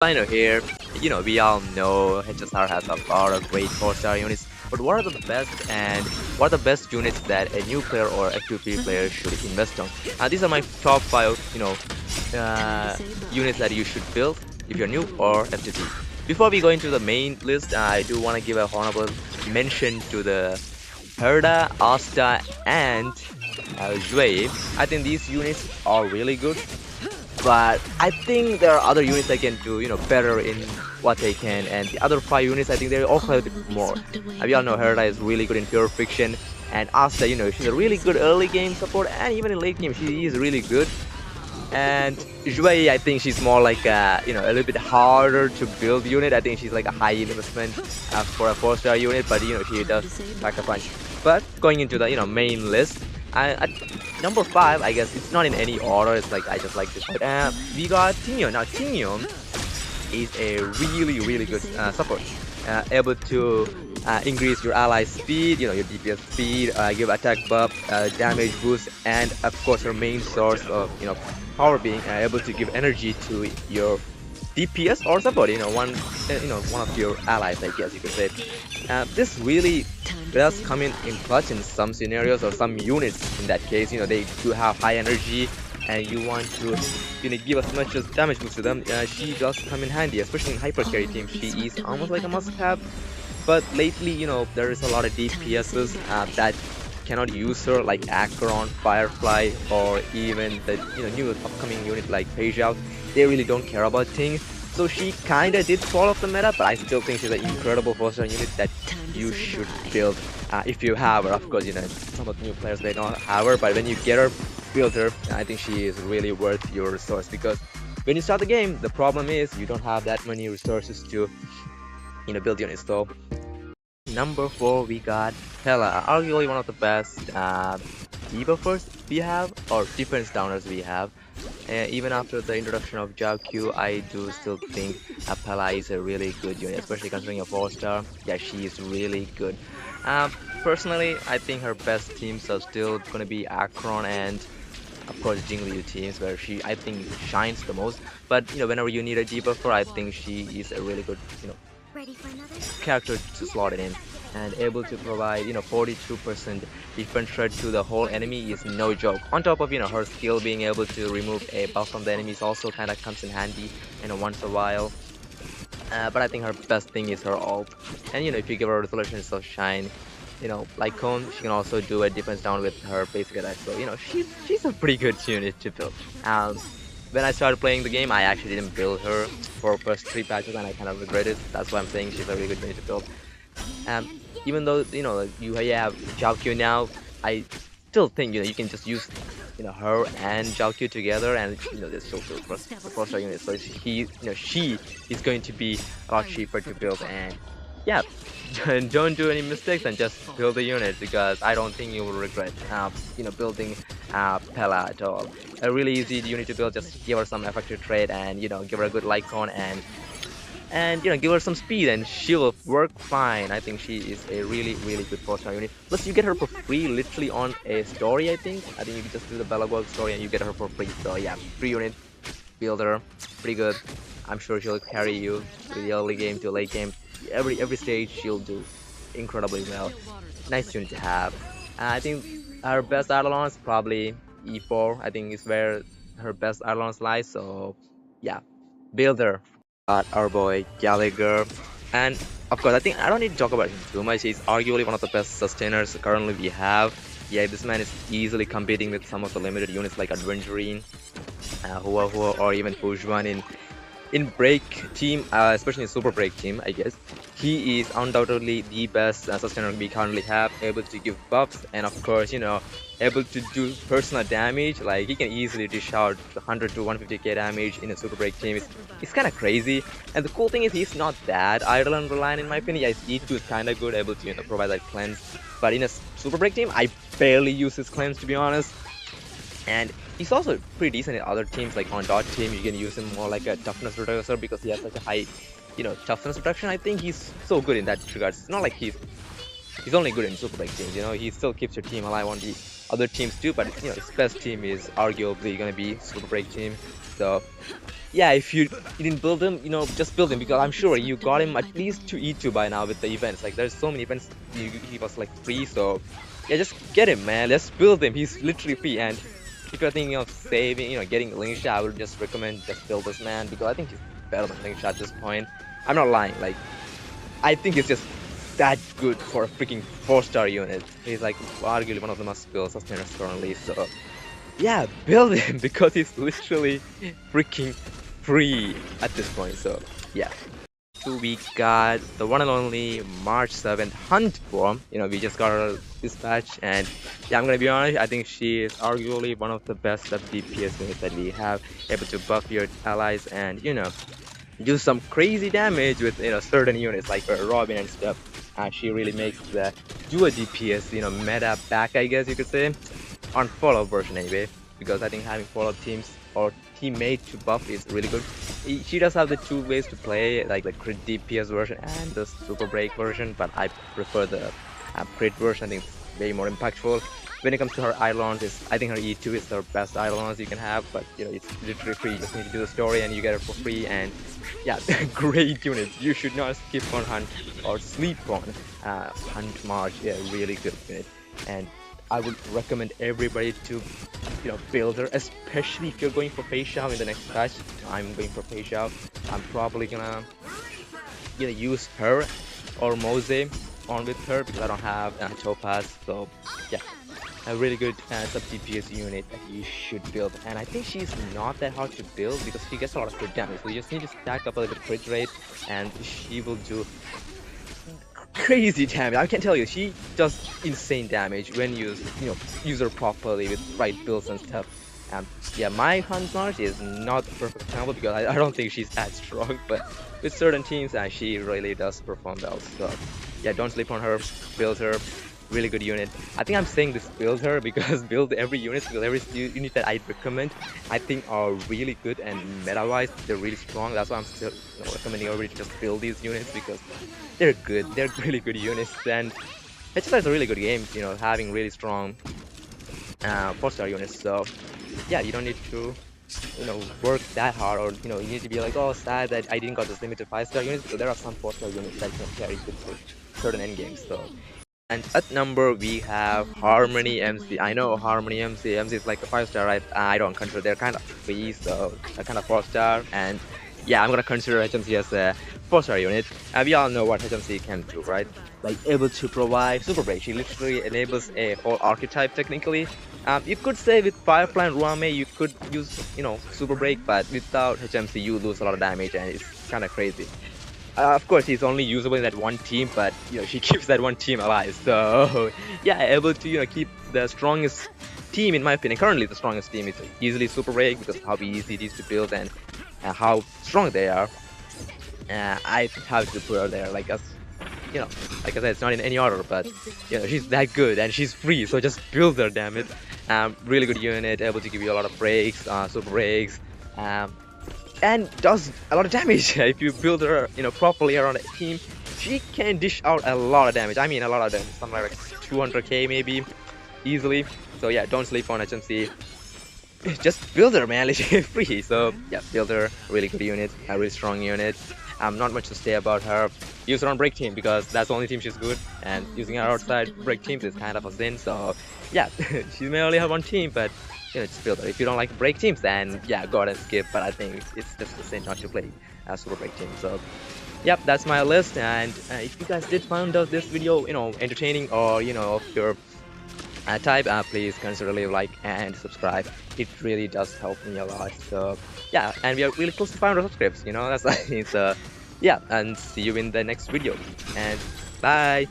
Dino here. We all know HSR has a lot of great 4-star units, but what are the best and what are the best units that a new player or F2P player should invest on? These are my top 5, units that you should build if you're new or F2P. Before we go into the main list, I do want to give a honorable mention to the Herda, Asta, and Jade. I think these units are really good, but I think there are other units that can do better in what they can, and the other 5 units I think they also have a bit more. We all know Herda is really good in pure fiction, and Asta, she's a really good early game support, and even in late game she is really good. And Jue, I think she's more like a little bit harder to build unit. I think she's like a high investment for a 4-star unit, but she does pack a punch. But going into the main list, at number 5, I guess it's not in any order. It's like I just like this. But we got Tingyon. Now Tingyon is a really good support, able to increase your ally speed, your DPS speed, give attack buff, damage boost, and of course her main source of power being able to give energy to your DPS or support, one of your allies, I guess you could say. This really does come in clutch in some scenarios or some units. In that case, they do have high energy, and you want to give as much as damage boost to them. She does come in handy, especially in hyper carry team. She is almost like a must-have. But lately, there is a lot of DPSs that cannot use her, like Acheron, Firefly, or even the new upcoming unit like Peijiao. They really don't care about things. So she kinda did fall off the meta, but I still think she's an incredible 4-star unit that you should build if you have her. Of course, some of the new players may not have her, but when you get her, build her. I think she is really worth your resource, because when you start the game, the problem is you don't have that many resources to build units. So number 4, we got Pela, arguably one of the best debuffers we have, or defense downers we have. Even after the introduction of Jiao, I do still think Pela is a really good unit, especially considering a 4-star. Yeah, she is really good. Personally, I think her best teams are still going to be Acheron and of course Jingliu teams, where she, I think, shines the most. But whenever you need a debuffer, I think she is a really good character to slot it in, and able to provide 42% defense threat to the whole enemy is no joke. On top of her skill being able to remove a buff from the enemies also kind of comes in handy once a while. But I think her best thing is her ult, and if you give her resolutions of shine, like Cone, she can also do a defense down with her basic attack. So she's a pretty good unit to build. When I started playing the game, I actually didn't build her for first 3 patches, and I kind of regret it. That's why I'm saying she's a really good unit to build. Even though you have Jiao now, I still think you can just use her and Jiao together, and they still build for 4-star unit. So she is going to be a lot cheaper to build, and yeah, don't do any mistakes and just build the unit, because I don't think you will regret building Pela at all. A really easy unit to build. Just give her some effective trade, and give her a good Lycon, and give her some speed, and she'll work fine. I think she is a really good 4-star unit. Plus you get her for free literally on a story. I think you can just do the Belagog story and you get her for free. So yeah, free unit, build her, pretty good. I'm sure she'll carry you through the early game to late game. Every stage she'll do incredibly well. Nice unit to have. I think her best Eidolon is probably E4. I think is where her best Eidolons lies. So yeah, build her. Our boy Gallagher, and of course I think I don't need to talk about him too much. He's arguably one of the best sustainers currently we have. Yeah, this man is easily competing with some of the limited units like Adventurine, Hua, or even Fujuan in break team, especially in super break team. I guess he is undoubtedly the best sustainer we currently have, able to give buffs, and of course able to do personal damage. Like he can easily dish out 100 to 150k damage in a super break team. It's kind of crazy, and the cool thing is he's not that idle and reliant in my opinion. Yeah, his E2 is kind of good, able to provide that cleanse, but in a super break team I barely use his cleanse, to be honest. And he's also pretty decent in other teams, like on dot team you can use him more like a toughness reducer, because he has such a high toughness reduction. I think he's so good in that regards. It's not like he's only good in super break teams, he still keeps your team alive on the other teams too, but his best team is arguably gonna be super break team. So yeah, if you didn't build him, you know, just build him, because I'm sure you got him at least to E2 by now with the events. Like there's so many events, he was like free. So yeah, just get him, man. Just build him. He's literally free. And if you're thinking of saving, you know, getting Link Shot, I would just recommend just build this man, because I think he's better than Link Shot at this point. I'm not lying. Like I think he's just that good for a freaking 4-star unit. He's like arguably one of the most skilled sustainers currently. So yeah, build him because he's literally freaking free at this point. So yeah. So we got the one and only March 7th Hunt form. You know, we just got her dispatch, and yeah, I'm gonna be honest, I think she is arguably one of the best of DPS units that we have, able to buff your allies and, you know, do some crazy damage with, you know, certain units like Robin and stuff. She really makes the duo DPS, you know, meta back, I guess you could say, on follow version anyway, because I think having follow teams or teammate to buff is really good. She does have the two ways to play, like the crit DPS version and the super break version, but I prefer the crit version. I think it's way more impactful. When it comes to her Eidolons, I think her E2 is her best Eidolons you can have, but you know, it's literally free. You just need to do the story and you get it for free. And yeah, great unit. You should not skip on Hunt or sleep on Hunt March. Yeah, really good unit. And I would recommend everybody to, you know, build her, especially if you're going for Peishao in the next patch. I'm going for Peishao. I'm probably gonna, you know, use her or Mose on with her because I don't have Topaz. So yeah, a really good sub DPS unit that you should build. And I think she's not that hard to build because she gets a lot of crit damage. So you just need to stack up a little bit crit rate, and she will do crazy damage. I can tell you, she does insane damage when you use her properly with right builds and stuff. Yeah, my Hunt March is not the perfect example because I don't think she's that strong, but with certain teams she really does perform well. So yeah, don't sleep on her, build her. Really good unit. I think I'm saying this build her because build every unit, because every unit that I recommend I think are really good, and meta wise they're really strong. That's why I'm still, you know, recommending everybody to just build these units because they're good. They're really good units, and HSI is a really good game, you know, having really strong 4-star units. So yeah, you don't need to, you know, work that hard, or you know, you need to be like, oh, sad that I didn't got this limited 5-star units, because there are some 4-star units that can carry good for certain endgames. So. And at number we have Harmony MC. I know Harmony MC is like a 5-star, right? I don't consider, they're kind of free, so they're kind of 4-star. And yeah, I'm gonna consider HMC as a 4-star unit. And we all know what HMC can do, right? Like able to provide super break. She literally enables a whole archetype technically. You could say with Firefly and Ruame you could use, you know, super break, but without HMC you lose a lot of damage, and it's kind of crazy. Of course, he's only usable in that one team, but you know, she keeps that one team alive. So yeah, able to, you know, keep the strongest team, in my opinion. Currently, the strongest team is easily super break because of how easy it is to build and how strong they are. I have to put her there, like, as you know, like I said, it's not in any order, but you know, she's that good and she's free, so just build her, damn it. Really good unit, able to give you a lot of breaks, super breaks. And does a lot of damage. If you build her, you know, properly around a team, she can dish out a lot of damage. I mean, a lot of damage, something like 200k maybe, easily. So yeah, don't sleep on HMC. Just build her, man. She's free. So yeah, build her. Really good unit, a really strong unit. Not much to say about her. Use her on break team because that's the only team she's good, and using her outside break teams is kind of a sin. So yeah, she may only have one team, but you know, just build her. If you don't like break teams, then yeah, go ahead and skip. But I think it's just a sin not to play super break team. So yep, that's my list. And if you guys did find out this video, you know, entertaining, or you know, of your type, please consider leave a like and subscribe. It really does help me a lot. So yeah, and we are really close to 500 subscribers, you know, that's like, so yeah, and see you in the next video, and bye.